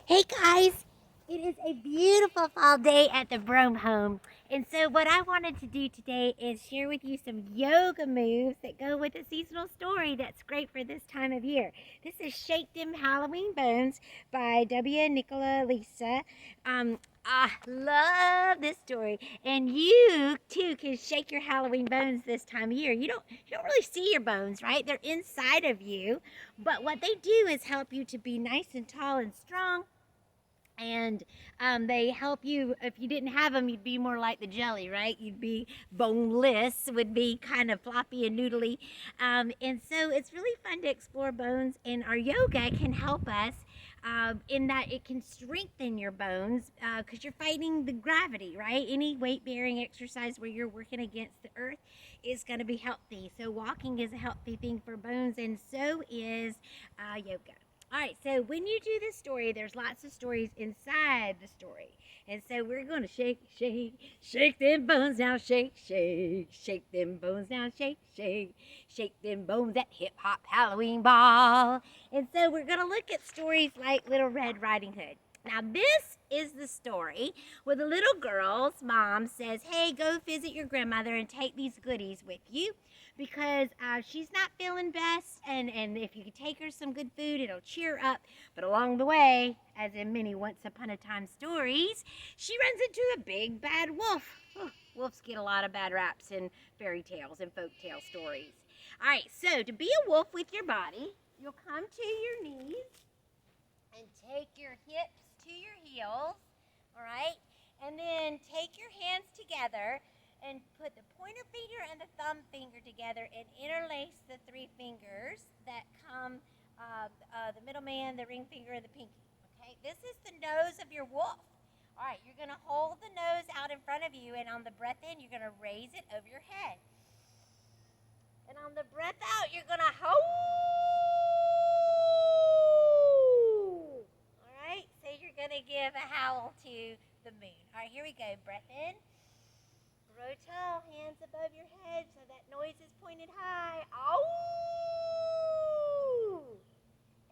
Hey guys, it is a beautiful fall day at the Brome home. And so, what I wanted to do today is share with you some yoga moves that go with a seasonal story that's great for this time of year. This is Shake Them Halloween Bones by Nikola-Lisa. I love this story, and you too can shake your Halloween bones this time of year. You don't really see your bones, right? They're inside of you, but what they do is help you to be nice and tall and strong, and they help you. If you didn't have them, you'd be more like the jelly, right? You'd be boneless, would be kind of floppy and noodly. And so it's really fun to explore bones, and our yoga can help us in that it can strengthen your bones because you're fighting the gravity, right? Any weight bearing exercise where you're working against the earth is going to be healthy. So walking is a healthy thing for bones, and so is yoga. All right, so when you do this story, there's lots of stories inside the story. And so we're going to shake, shake, shake them bones now, shake, shake, shake them bones now, shake, shake, shake them bones at Hip Hop Halloween Ball. And so we're going to look at stories like Little Red Riding Hood. Now, this is the story where the little girl's mom says, hey, go visit your grandmother and take these goodies with you because she's not feeling best, and if you could take her some good food, it'll cheer her up. But along the way, as in many once upon a time stories, she runs into a big bad wolf. Oh, wolves get a lot of bad raps in fairy tales and folk tale stories. All right, so to be a wolf with your body, you'll come to your knees and take your hips to your heels, all right? And then take your hands together and put the pointer finger and the thumb finger together and interlace the three fingers that come the middle man, the ring finger, and the pinky. Okay, this is the nose of your wolf. All right, you're going to hold the nose out in front of you, and on the breath in, you're going to raise it over your head. And on the breath out, you're going to hold. All right, so you're going to give a howl to the moon. All right, here we go. Breath in. Grow tall, hands above your head so that noise is pointed high. Ow!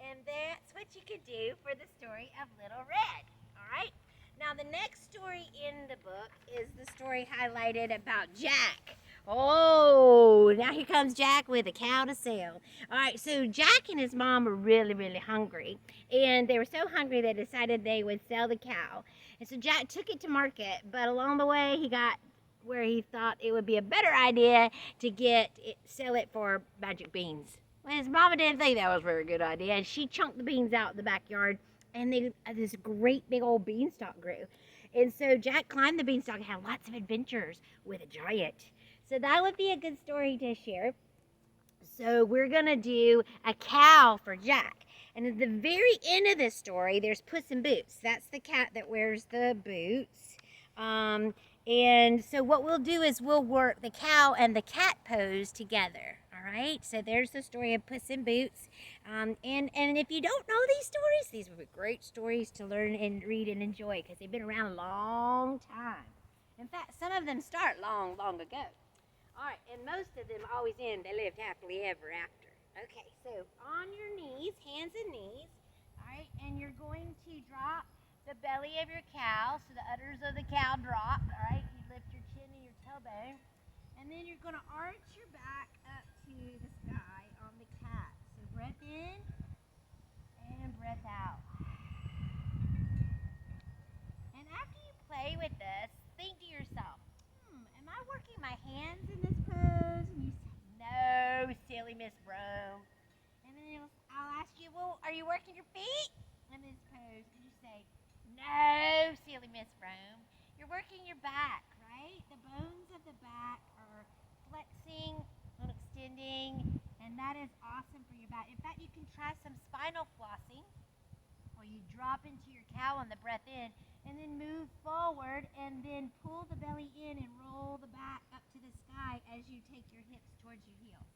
And that's what you could do for the story of Little Red. All right? Now, the next story in the book is the story highlighted about Jack. Oh, now here comes Jack with a cow to sell. All right, so Jack and his mom were really, really hungry. And they were so hungry they decided they would sell the cow. And so Jack took it to market, but along the way he got where he thought it would be a better idea to sell it for magic beans. Well, his mama didn't think that was a very good idea, and she chunked the beans out in the backyard, and this great big old beanstalk grew. And so Jack climbed the beanstalk and had lots of adventures with a giant. So that would be a good story to share. So we're gonna do a cow for Jack. And at the very end of this story, there's Puss in Boots. That's the cat that wears the boots. And so what we'll do is we'll work the cow and the cat pose together. All right. So there's the story of Puss in Boots. And if you don't know these stories, these would be great stories to learn and read and enjoy because they've been around a long time. In fact, some of them start long, long ago. All right, and most of them always end, they lived happily ever after. Okay, so on your knees, hands and knees, all right, and you're going to drop the belly of your cow, so the udders of the cow drop, all right, you lift your chin and your tailbone, and then you're going to arch your back up to the sky on the cat. So breath in and breath out. And after you play with this, think to yourself, am I working my hands in this pose? And you say, no, silly Miss Rome. And then I'll ask you, well, are you working your feet in this pose? And you say, no, silly Miss Rome. You're working your back, right? The bones of the back are flexing and extending, and that is awesome for your back. In fact, you can try some spinal flossing, where you drop into your cow on the breath in, and then move forward and then pull the belly in and roll the back up to the sky as you take your hips towards your heels.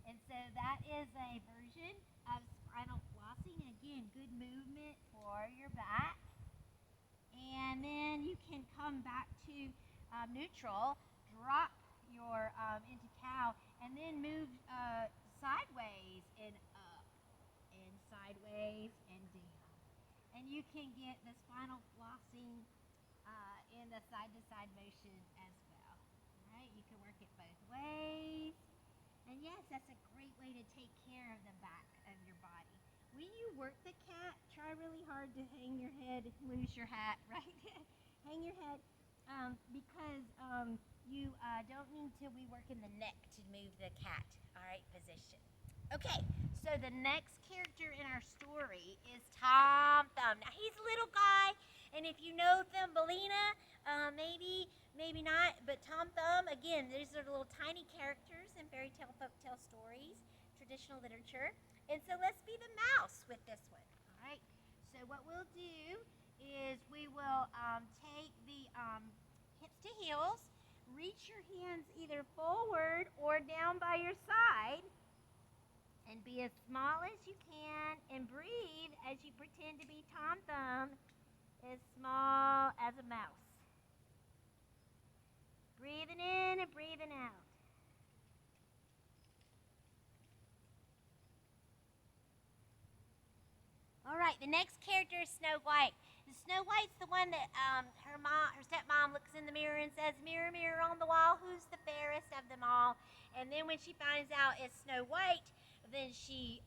And so that is a version of spinal flossing. Again, good movement for your back. And then you can come back to neutral, drop your into cow, and then move sideways and up, and sideways and down. And you can get the spinal flossing in the side-to-side motion as well. All right, you can work it both ways. And yes, that's a great way to take care of the back of your body. When you work the cat, try really hard to hang your head, lose your hat, right? Hang your head because you don't need to be working the neck to move the cat, all right, position. Okay, so the next character in our story is Tom Thumb. Now, he's a little guy, and if you know Thumbelina, maybe not, but Tom Thumb, again, these are little tiny characters in fairy tale, folktale stories, traditional literature. And so let's be the mouse with this one, all right? So what we'll do is we will take the hips to heels, reach your hands either forward or down by your side, and be as small as you can, and breathe as you pretend to be Tom Thumb, as small as a mouse. Breathing in and breathing out. All right, the next character is Snow White. Snow White's the one that her stepmom looks in the mirror and says, "Mirror, mirror on the wall, who's the fairest of them all?" And then when she finds out it's Snow White, then she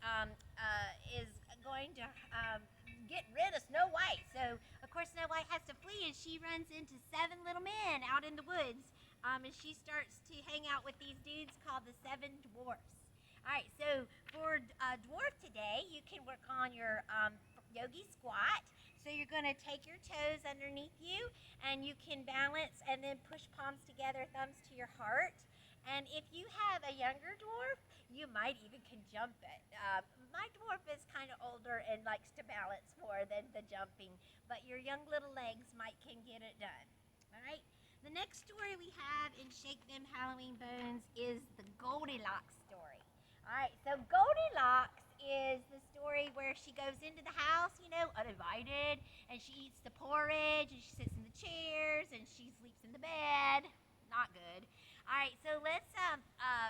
is going to get rid of Snow White. So, of course, Snow White has to flee, and she runs into 7 little men out in the woods, and she starts to hang out with these dudes called the Seven Dwarfs. All right, so for dwarf today, you can work on your yogi squat. So you're going to take your toes underneath you, and you can balance and then push palms together, thumbs to your heart. And if you have a younger dwarf, you might even can jump it. My dwarf is kind of older and likes to balance more than the jumping, but your young little legs can get it done. All right. The next story we have in Shake Them Halloween Bones is the Goldilocks story. All right, so Goldilocks is the story where she goes into the house, uninvited, and she eats the porridge, and she sits in the chairs, and she sleeps in the bed. Not good. All right, so let's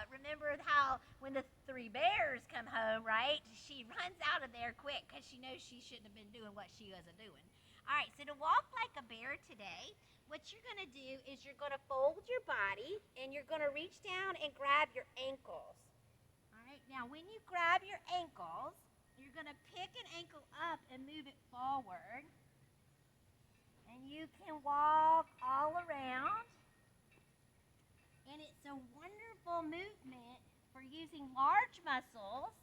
remember how when the 3 bears come home, right, she runs out of there quick because she knows she shouldn't have been doing what she wasn't doing. All right, so to walk like a bear today, what you're going to do is you're going to fold your body, and you're going to reach down and grab your ankles. Now, when you grab your ankles, you're going to pick an ankle up and move it forward. And you can walk all around. And it's a wonderful movement for using large muscles.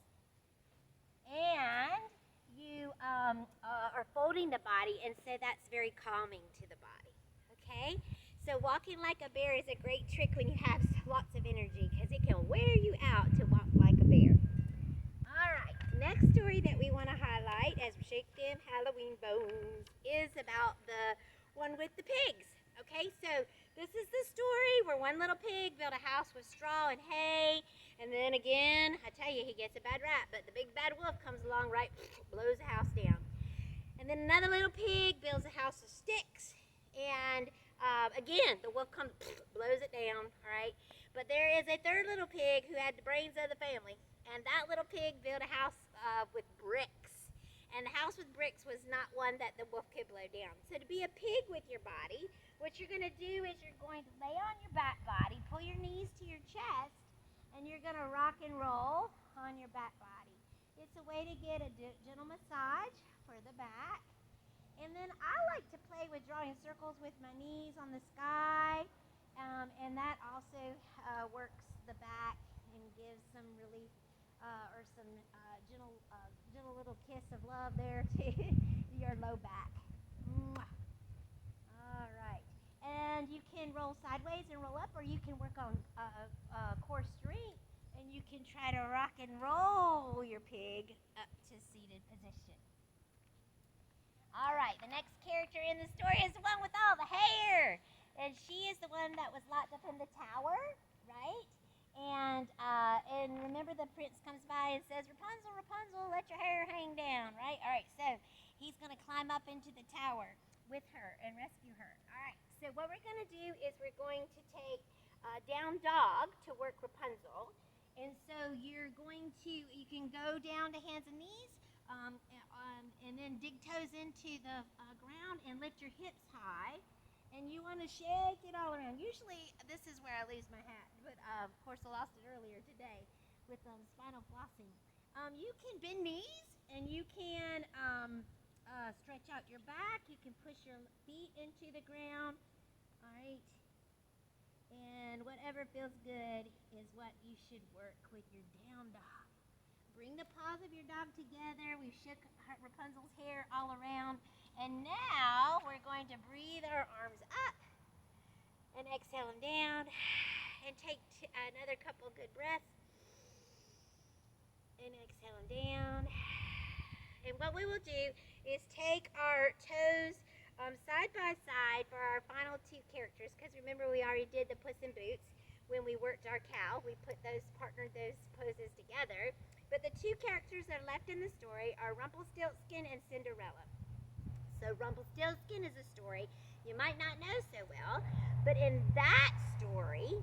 And you are folding the body, and so that's very calming to the body. Okay? So walking like a bear is a great trick when you have lots of energy, because it can wear you out to walk like a bear. All right, next story that we want to highlight as we Shake Them Halloween Bones is about the one with the pigs. Okay, so this is the story where one little pig built a house with straw and hay, and then again, I tell you, he gets a bad rap, but the big bad wolf comes along, right, blows the house down. And then another little pig builds a house of sticks, and again, the wolf comes, blows it down, all right? But there is a third little pig who had the brains of the family, and that little pig built a house with bricks. And the house with bricks was not one that the wolf could blow down. So to be a pig with your body, what you're going to do is you're going to lay on your back body, pull your knees to your chest, and you're going to rock and roll on your back body. It's a way to get a gentle massage for the back. And then I like to play with drawing circles with my knees on the sky, and that also works the back and gives some relief or some gentle little kiss of love there to your low back. Mwah. All right. And you can roll sideways and roll up, or you can work on core strength, and you can try to rock and roll your pig up to seated position. All right, the next character in the story is the one with all the hair. And she is the one that was locked up in the tower, right? And remember, the prince comes by and says, "Rapunzel, Rapunzel, let your hair hang down," right? All right, so he's going to climb up into the tower with her and rescue her. All right, so what we're going to do is we're going to take down dog to work Rapunzel. And so you can go down to hands and knees, And then dig toes into the ground and lift your hips high. And you want to shake it all around. Usually, this is where I lose my hat, but of course, I lost it earlier today with spinal flossing. You can bend knees, and you can stretch out your back. You can push your feet into the ground. All right. And whatever feels good is what you should work with your down dog. Bring the paws of your dog together. We've shook Rapunzel's hair all around. And now we're going to breathe our arms up and exhale them down. And take another couple good breaths. And exhale them down. And what we will do is take our toes side by side for our final two characters. Because remember, we already did the Puss in Boots when we worked our cow. We partnered those poses together. But the two characters that are left in the story are Rumpelstiltskin and Cinderella. So Rumpelstiltskin is a story you might not know so well, but in that story,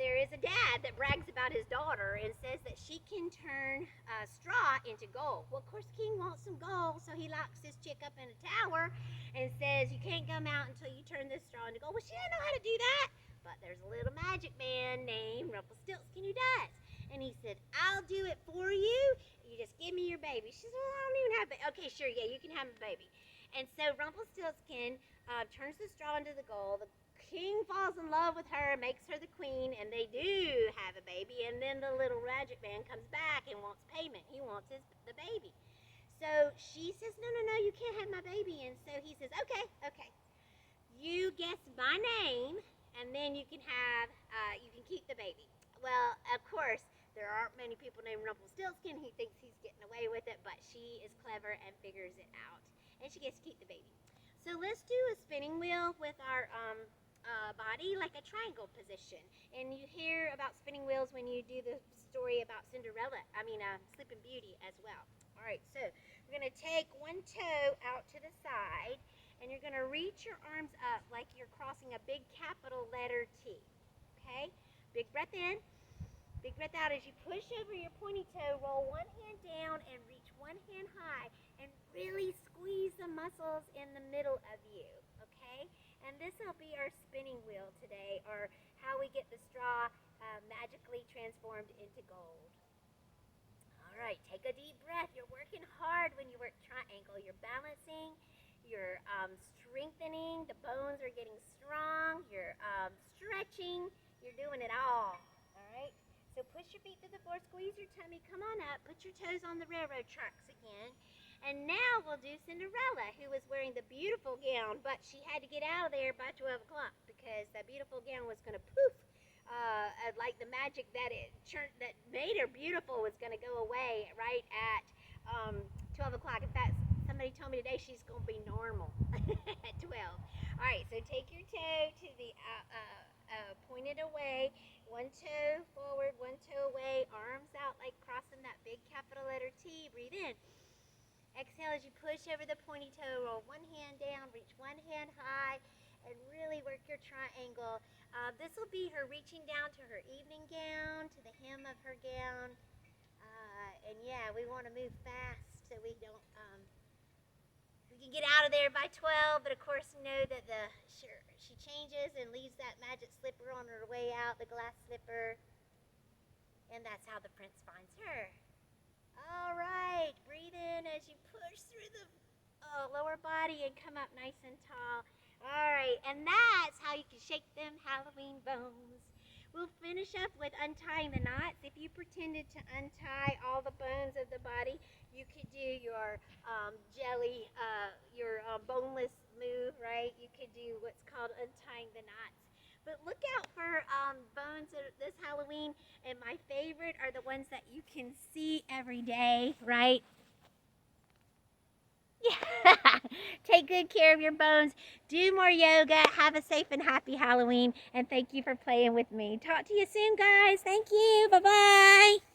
there is a dad that brags about his daughter and says that she can turn straw into gold. Well, of course, the king wants some gold, so he locks this chick up in a tower and says, you can't come out until you turn this straw into gold. Well, she doesn't know how to do that, but there's a little magic man named Rumpelstiltskin who does. And he said, I'll do it for you. You just give me your baby. She said, well, I don't even have a baby. Okay, sure, yeah, you can have a baby. And so Rumpelstiltskin turns the straw into the gold. The king falls in love with her, makes her the queen, and they do have a baby. And then the little magic man comes back and wants payment. He wants the baby. So she says, no, you can't have my baby. And so he says, okay. You guess my name, and then you can keep the baby. Well, of course, there aren't many people named Rumpelstiltskin. He thinks he's getting away with it, but she is clever and figures it out. And she gets to keep the baby. So let's do a spinning wheel with our body, like a triangle position. And you hear about spinning wheels when you do the story about Sleeping Beauty as well. All right, so we're going to take one toe out to the side, and you're going to reach your arms up like you're crossing a big capital letter T. Okay? Big breath in. Big breath out as you push over your pointy toe, roll one hand down and reach one hand high and really squeeze the muscles in the middle of you, okay? And this will be our spinning wheel today, or how we get the straw magically transformed into gold. All right, take a deep breath. You're working hard when you work triangle. You're balancing, you're strengthening, the bones are getting strong, you're stretching, you're doing it all right? So push your feet to the floor, squeeze your tummy, come on up, put your toes on the railroad tracks again. And now we'll do Cinderella, who was wearing the beautiful gown, but she had to get out of there by 12 o'clock because that beautiful gown was going to poof, like the magic that made her beautiful was going to go away right at 12 o'clock. In fact, somebody told me today she's going to be normal at 12. All right, so take your toe to the pointed away, one toe forward, one toe away, arms out like crossing that big capital letter T. Breathe in. Exhale as you push over the pointy toe, roll one hand down, reach one hand high, and really work your triangle. This will be her reaching down to her evening gown, to the hem of her gown. And yeah, we want to move fast so we don't, we can get out of there by 12, but of course know that she changes and leaves that magic slipper on her way out, the glass slipper, and that's how the prince finds her. All right, breathe in as you push through the lower body and come up nice and tall. All right, and that's how you can shake them Halloween bones. We'll finish up with untying the knots. If you pretended to untie all the bones of the body, you could do your boneless move, right? You could do what's called untying the knots. But look out for bones this Halloween, and my favorite are the ones that you can see every day, right? Yeah. Take good care of your bones. Do more yoga. Have a safe and happy Halloween, and thank you for playing with me. Talk to you soon, guys. Thank you. Bye-bye.